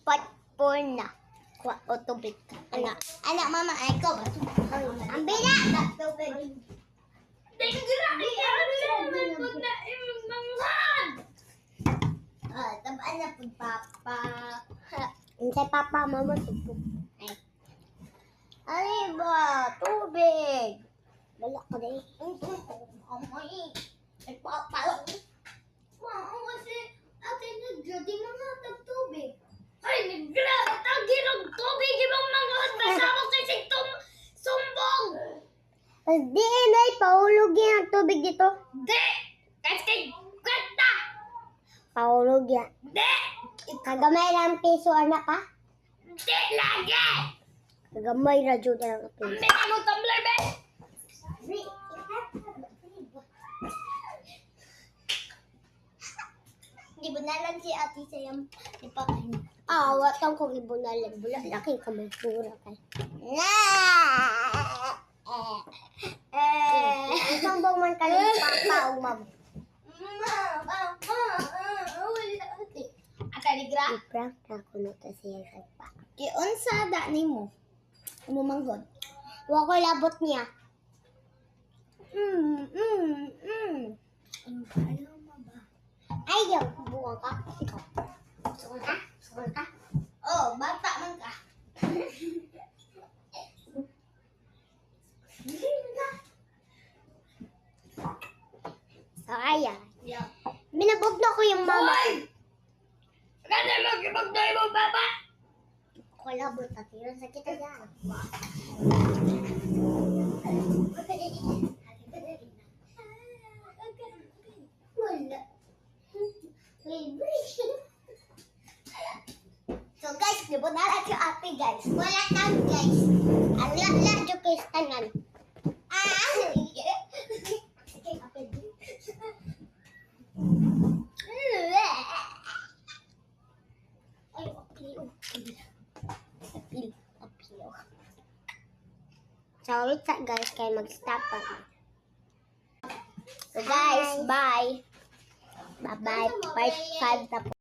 Part 4 na. Kuha o tubig. Anak, mama, ay ko. Ang bila! Tubig. Tabaan na po, Papa. Say, Papa, mama, tubig. Ay ba, tubig. Wala ka na eh. Amay. Ay, Papa. Kasi ate nag-di mga tubig. Ay, nag-tagi ng tubig. Ibang mga kasama sa isang sumbong. Di, may paulog yan ang tubig dito. Di! Kasi kanta! Paulog yan. Di! Kagamay lang piso, anak ha? Di, lagi! Kagamay na dyan ang piso. Ang bina mo tumbler, be! Ibunalan si ate sayang ipakain. Watang kong ibunalan. Bula, laki ka may sura kay. Isang bang man ka ng papa o mam. Akaligra? Iprank na ako na ito siya sa pa. Unsa da ni mo? Umumanggod? Huwag ko labot niya. Ayaw mo ba? Ayaw, buwang ka. Ikaw. Sukol ka? Sukol ka? Oh, bata man ka. Ayan. Binabog na ko yung mama. Hoy! Kasi mag-ibagday mo, baba! Ako labot at yun sa kita dyan. Wala. So guys, libunaran si ate guys. Wala tang guys. Ang la-la jo kay tanan. Sige, kapit. Ay, apil. So, wait guys, kayo mag-stop pa. So guys, bye. Bye-bye. Part 5 na po.